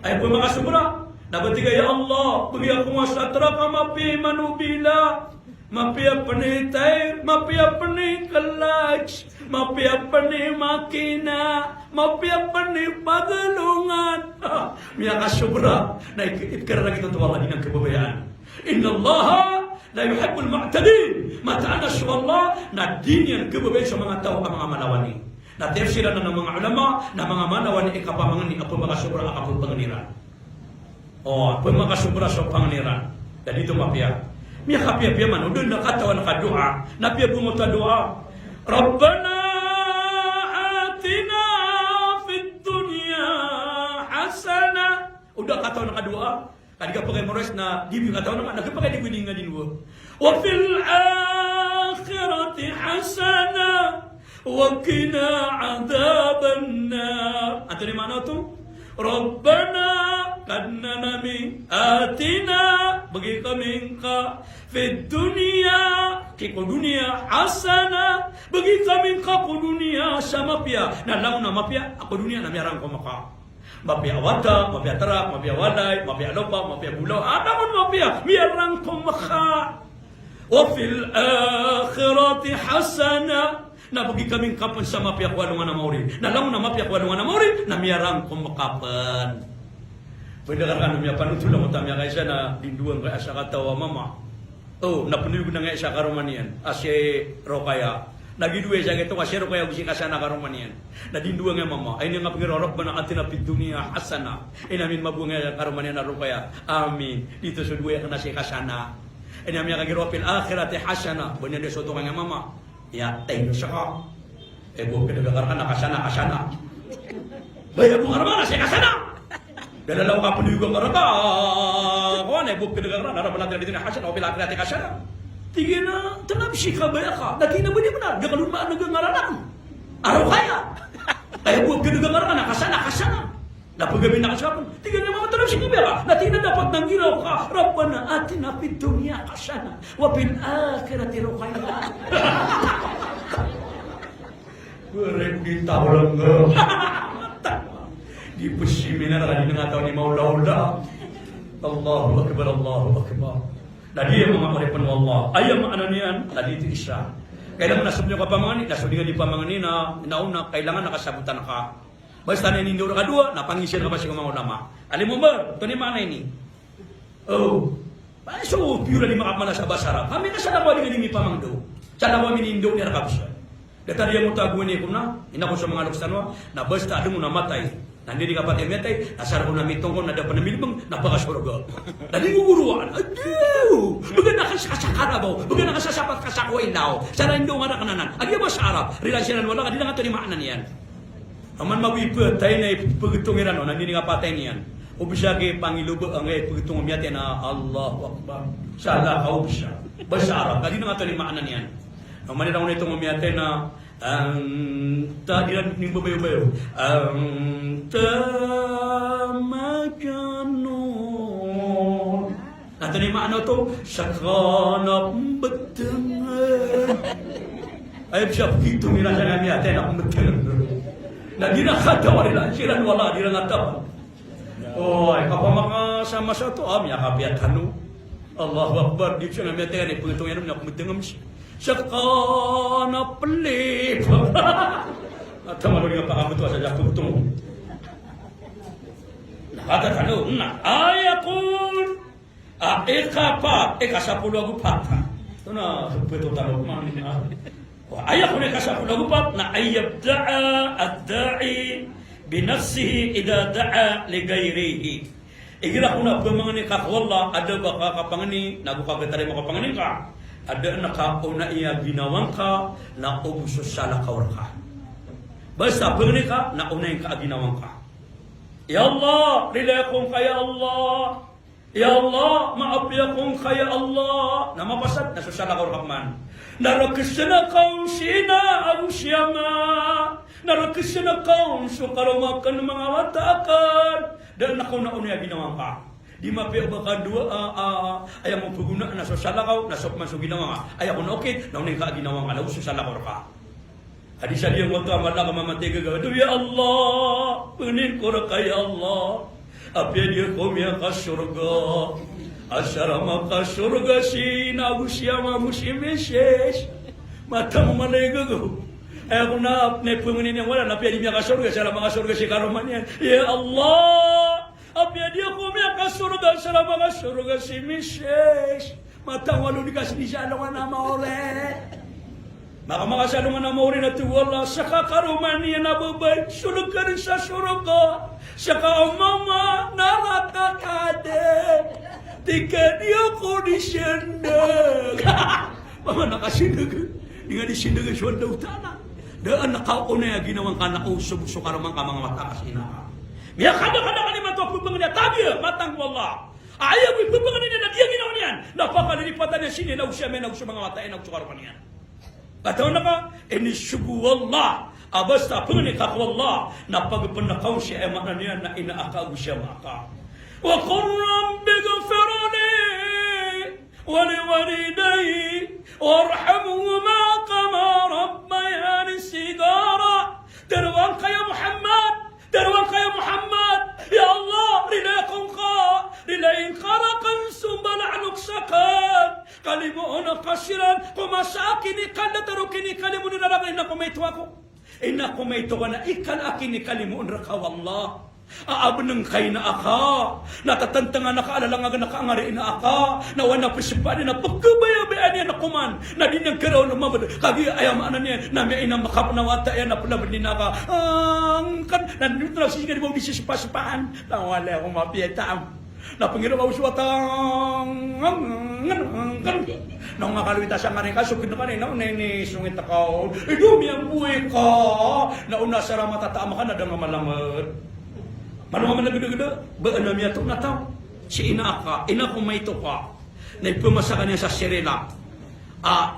Ay pemakasubra. Nabatiga ya Allah, bagi akong kasatra kama pi manubila. Mapia penitay, mapia penikalaj, mapia makina, mapia pagalungan. Miya kasubra, na ikarang ito tuwala din ang kababayaan. Inna Allah la yuhibbul mu'tadin. Mataan na Allah na din yan kababayan sa mga tao ang mga manawani. Na tefsiran na ng mga ulama na mga manawani ikapamangan ni apo makasubra ang apo panganiran. O, apo makasubra sa panganiran. Dan itu mapia. Miya kapia man udun na katawan ka doa, na pia bumota doa. Rabbana atina fid dunya hasana. Udah katawan ka doa. Kadi ka pakai mores na di katawan na nagpakai di guninga dinwo. Wa fil akhirati hasana wa qina adzaban nar. Atau di mana tuh? Rabbana kannana min atina bagi kami ka fid dunia kiko dunia hasana bagi kami ka po dunia sama pia na lang na mapia ako dunia na miarang ko maka mapia wata mapia tarak mapia walay mapia lopa mapia bulaw namun mapia miarang ko maka wa fil akhirati hasana na bagi kaming kapan sa mapia ko anong na mauri na lang na mapia ko anong na mauri na miarang ko makapan. Pwede ka kan miya panutul mo tamya kaysa na dinduan kay asa katawa mama. Oh, napunuy ko na nga isa karomanian. Ase rokaya. Nagiduwe siya ito kasi rokaya gusi kasana karomanian. Na dinduan nga mama. Ay nga pangirorok ba na atina pid dunia hasana. Ay namin mabunga karomanian na rokaya. Amin. Dito sa duwe ka na si kasana. Ay namin kagiropil akhirati hasana. Bunyan de soto nga mama. Ya, tayo siya ka. Buong pinagagar ka na kasana. Bayar mo karama na siya kasana. Dala lang ka panuyugang karama. Kuhan buong pinagagar na. Naraman natin dito na kasana. O pilaki natin kasana. Tingin na, tanap siya ka baya ka. Nakina ba niya mo na? Gakalunmaan nagangaranan. Araw kaya. Kaya buong pinagagar ka na kasana. Napagabi na kasapan. Tingin na mga tanap siya ka baya ka. Natin na dapat nang giraw ka. Rabbana atina fid dunya kasana. Wa fil akhirati rukaya. Goreng di tawlang di pesiminan lagi dengan tahu ni maula-ula. Allahu akbar, Allahu akbar. Tadi yang mengamalkan Allah. Ayam ananian tadi itu Isya. Kailangan nasabnya ka pamangani, nasabnya di pamangani na nauna kailangan nakasabutan ka. Basta na nindo ka dua, napangisir ka ba siya mga ulama. Alim mo ba? Ito ni mana ini? Oh. So, pura di makamala sa basara. Kami na sa nawa di nga pamangdo. Sa nawa minindo ni rakapsa. Data dia mutago ni kuna, ina ko sa mga luksanwa, na basta ado mo namatay. Nandi ka pati metay, asar ko na mitong ko na dapat namilbang, napakasurga. Dali guguruan. Adiyo! Baga nakasakara ba? Baga nakasasapat kasakway daw. Sana indo nga kananan. Agi ba sa Arab? Relasyonan wala ka, di na nga ito ni maanan yan. Aman mawipot, tayo na ipagtungiran, nandi nga patay niyan. Ubisya pangilubo ang pagitong umiyate na Allahu Akbar. Sala ka ubisya. Basta Arab, di na nga ito ni maanan yan. Ang manila ko na itong umiyate na dilan ni babayo-bayo. Makanun. Nato ni maano to? Sakana betengan. Ay siya begitu mirasa nga umiyate na betengan. Na di na katawa nila. Silan wala, di na ngatawa. Ay kapamakasama sa to. Miya kapiatano. Allahu Akbar. Di siya nga umiyate nga ni pagitong yan na betengan siya. Sakana pelip. At malu nga pakabuto sa jakutong. Nakatano na ayakun ikapa ikasapulo agupata. Ito na pwede tanong man. Ayakun ikasapulo agupat na ayabda'a ad-da'i binafsihi idza da'a li ghairihi. Igira kuna pemangani ka wallah ada baka kapangani nagu ka tarima kapangani ka. Ada naka una iya ginawang ka na ubuso sala ka. Basta pemangani ka na una ka ginawang ka. Ya Allah, rilayakum kaya Allah. Ya Allah, maaf ya kung kaya Allah. Nama pasat na susala ka man. Narakisana kaun sina ang siyama. Narakisana kaun sukarumakan mga watakan. Dan nakaw na unya ginawa ka. Di mapi baka dua ayaw mo paguna na susala ka na sok man so ginawa ka. Ayaw ko na okay, naunin ka ginawa ka. Lago susala ka. Hadis dia waktu amallah ka mamatiga ka. Ya Allah, penin ko ra kay Allah. Apya dia kumya ka surga. Asyarama ka surga sina usyama musimeshes. Mata mo malayga ko. Ako na punginin yang wala napya dia ka surga salama ka surga si karumanyan. Ya Allah, apya dia kumya ka surga salama ka surga si meshes. Mata walu dikasih di sana nama oleh. Maka makasalungan na mo rin at wala sa kakaruman niya na babay, sulog ka rin sa surga. Saka mama nakakade, di ka niya ko di sindag. Mama nakasindag, di nga di sindag ang suwan daw tanah. Daan nakauna yung ginawang ka na usog-usog karamang ka mga matakas ina. Miya kada-kada ka naman ito ang pubangan niya, tabi matang wala. Ayaw yung pubangan niya na diya ginawa niyan. Napakalilipatan niya sininaw siya, may nausog mga mata, nausog karamang niyan. Kataon na ka, inisubu wallah, abasta pangani kakwallah, na pagpanakaw siya ay makna niya na inaakaw siya maka. Wa qurram bighfirani wa liwalidayya warhamhuma kama rabbayani sigara. Darwan kaya Muhammad, darwan kaya Muhammad, ya Allah, rilayakum ka, rilayin karakan sumbala anuk sakan. Kalimuon ang kasiran, kumasaki ni kanda tarukini kalimuon na lang ina kumaito ako. Ina kumaito ka na ikan akin ni kalimuon rakaw Allah. Aabnang kay na aka, natatantangan na kaalalangagan na kaangari na aka, nawan na pisipan na pagkabayabaan niya na kuman, na din niyang karaw na mamad, kagi ayamaan niya, na may ina makapanawata yan na pulabad ni naka, nandito lang siya mo bisisipa-sipaan, nawala akong mapiyata. Napangiraw ako suwatang nang makalawita sa ngayon ka, sukid na kanina, nini sungit ako, idumi ang buhay ka, nauna sa ramatataama ka na nga malamad. Manuman na gada-gada, baan na miyatok na tao, si ina ka, ina kumaito ka, na ipumasa ka niya sa sirila.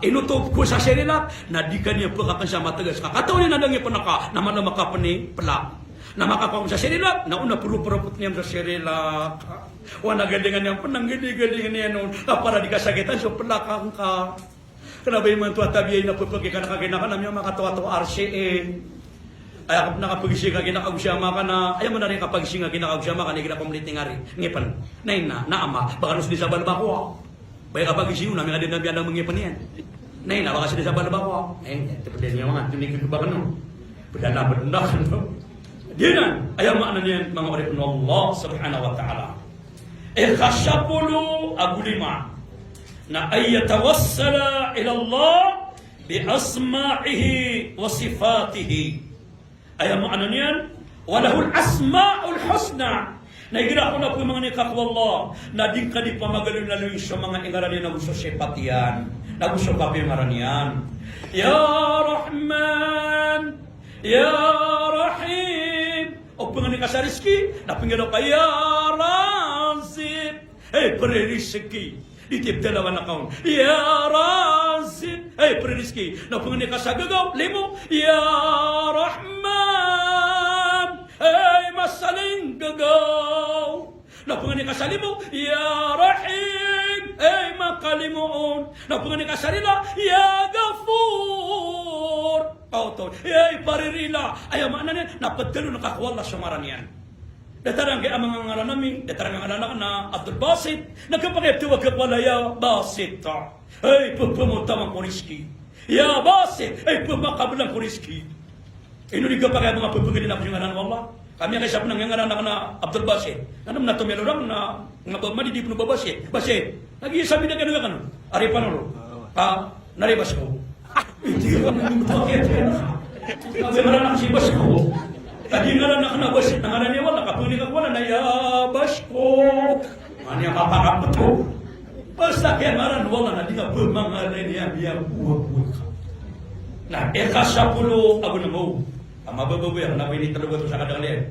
Inutob ko sa sirila, na di ka niya pagkakan sa matagas ka. Kataon niya na lang yung panaka, naman na makapani pala. Na makapang sa sirila, nauna puro-purapot niya sa sirila. Wana galingan niya, pananggili-galingan niya noon, para di kasakitan, so pelakang ka. Kenapa yung mga tuwatabi ay napupagi ka nakaginakan namin yung mga katawa-tawa RCA. Ay ako nakapagisi ka ginakagsama ka na, ayaw mo na rin kapagisi nga ginakagsama ka, nagiging akulit ni ngari. Ngipan, nain na, naama, baka nus di sa balba ko. Baya kapagisi yun, namin ka din nabiyan ng ngipan niyan. Nain na, baka sa di sa balba ko. Eh, tapos niya mga, tumigil ba ka no? Pagkalaban na ka no? Diyan, ayaw maana niyan mga oripon Allah subhanahu wa ta'ala. Khashapulu agulima na ay yatawassala ila Allah bi asma'ihi wa sifatihi. Ayaw maana niyan, walahul asma'ul husna. Nagira ko na po mga nikakwallah, na di ka di pamagaling na luwing sa mga ingaran na gusto sipatian, na gusto kapimaran yan. Ya Rahman, Ya Rahim. O pengen kasih rizki, na pengen apa ya Razib. Peri rizki di tiap dalawan akaun. Ya Razib. Peri rizki, na pengen kasih gagaw limo. Ya Rahman. Masaling gagaw. Na pengen kasih limo. Ya Rahim. Makalimuon. Na pengen kasih lila. Ya Ghafur. Pauton, paririla, ayaw mana niyan, napadalo nakakwala sa maranian. Datarang kaya mga ngalan namin, datarang ang ngalan na Abdul Basit, nagkapagayap wag kapalaya, Basit. Pumunta mang kuriski. Ya Basit, pumakabalang kuriski. Inuliga pa kaya mga pupungin na yung ngalan Allah. Kami ang isap ng ngalan na Abdul Basit. Anong na tumilurang na madidip no ba Basit? Basit, nag-iisabi na gano'n ka Ari panuro. Naribas ko. Hindi ko naman bakit. Sabi mo na si Basko. Tadi nga lang nakanabasit na nga niya wala. Kapuli ka wala na yabas ko. Ano yung kapakapot ko? Basta kaya maran wala na di ka bumangalan niya biya buwag-buwag ka. Na ikasapulo ako na mo. Ang mabababoy ang napinit talaga ito sa kadalian.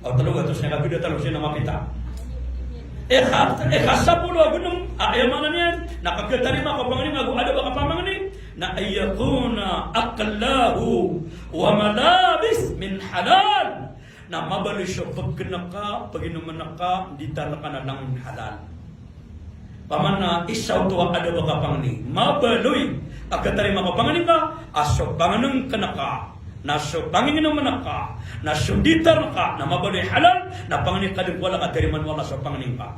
O talaga ito sa kabida talaga siya na mapita. Ikasapulo ako nung ayamanan yan. Nakagatarima ko panganin ako ada ba kapamanganin? Na ayakuna akallahu wa malabis min halal. Na mabali siya pagkina ka, pag inuman ka, di talaga na lang halal. Paman na isaw to ada ba kapangani? Mabaloy. Agkatarima ko panganin ka, aso panganang ka na ka. Naso pangingin naman ka, naso ditar ka, na mabaloy halal, na panganin ka din wala katariman wala sa panganin ka.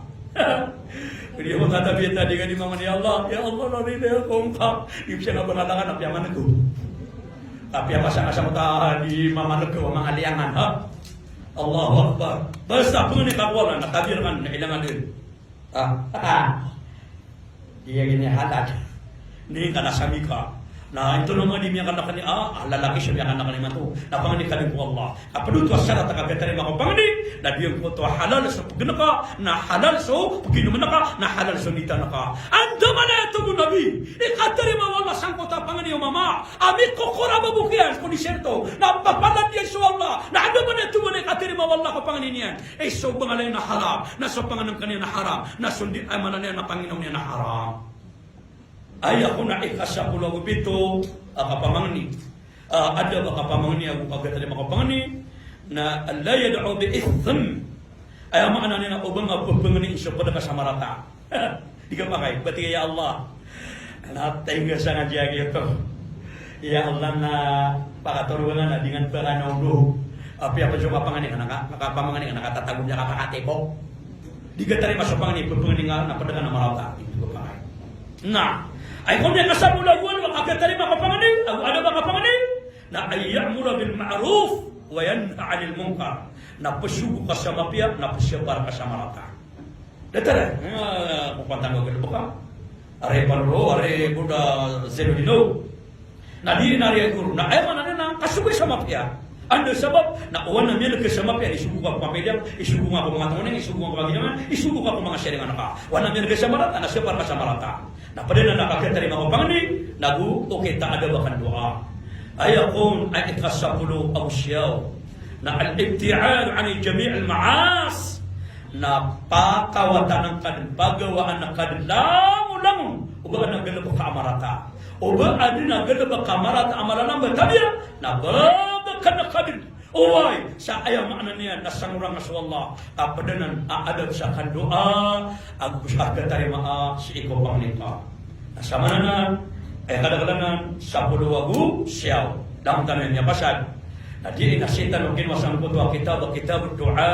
Hindi mo tatabihin tadi ka di mga ni Allah, ya Allah narinay akong ka. Ibig siya nga bangalangan, napiyaman ko. Tapi apa sa tahan di mamanag ko, mga aliangan, ha? Allahu Akbar. Basta panganin ka wala, natabirkan, na ilangan din. Iya gini halal. Hindi ka nasami ka. Na ito naman di miya kanak ni lalaki siya miya kanak ni mato. Na pangani ka din ko Allah. Kapag ito asara takagatarin mo ko pangani. Na diyan ko to halal sa pagina ka. Na halal so paginuman ka. Na halal so nita na ka. Anda man ito mo nabi. Ikatarin mo Allah sang ko ta pangani o mama. Amit ko kura mabukian ko ni serto. Na papalad yan so Allah. Na anda man ito mo na ikatarin mo Allah ko pangani niyan. Eh so bangalay na haram. Na so panganang kanya na haram. Na sundi ay manan niya na Panginoon niya na haram. Ay ako na ikasapulo ko pito kapamangni. Ada ba kapamangni ako pagkatali makapangni na la yad'u bi ithm. Ay ang maana nila ubang pagpangni iso pada kasamarata. Di ka makay bati ya Allah. Natay nga sa nga gitu. Ya Allah na pakaturuan na dengan paranong api apa juga pangani nakapamangni nakatatagom niya kapakate ko. Di ka tari masapangni pagpangni nga na pada na marata. Ito pa kay. Nah, ay kung niya kasabulaguan, makakatali makapanganin, ano ba kapanganin? Na ay ya'mura bil ma'ruf, wa yanha 'anil munkar. Na pasugo ka sa mapya, na pasyabar ka sa marata. Datara, kung pantang ko ka. Are panro, are buda zeludino. Na di na rin guru, na ay manan na kasugo sa mapya. Ando sabab na uwan na miyan kasama pa isugo ka pamilya, isugo nga ko mga tangunin, isugo nga ko maginaman, isugo ka ko mga sharingan ka. Uwan na miyan kasama rata, nasyapar ka sa marata. Na pada na nakakatari mga pangani, nagu okay ta ada bakan doa. Ayakun ay ikasapulo awsyaw na al-ibti'ad ani jami' al-ma'as na pakawatan ng kadin pagawaan ng kadin lang uba na galaba ka amarata. Uba adina galaba ka amarata amalanang batabya na kana kadin Uway, sa ayaw maana niya, nasangurang nga sa Allah, kapadanan, aadab sa kan doa, agusah katarima si ikaw pang nito. Nasama na na, ay kadagalanan, sa puluwagu, siyaw. Lang tanan niya pasad. Na di nasitan, kinwasang ko to, kitab doa,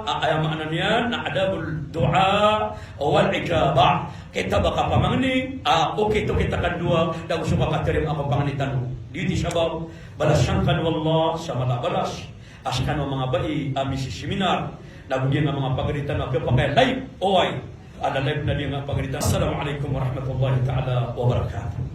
ayaw maana niya, na adabul doa, wal ijabah. Kita baka pamangni, okay to kita kadua, daw suka katarim ako panganitan. Diti sabab, balasangkan wallah sa malabalas. Askan ang mga bai, si seminar, nabugyan ng mga pagalitan na kapakay live, oay. Ada live na din ang pagalitan. Assalamualaikum warahmatullahi ta'ala wabarakatuh.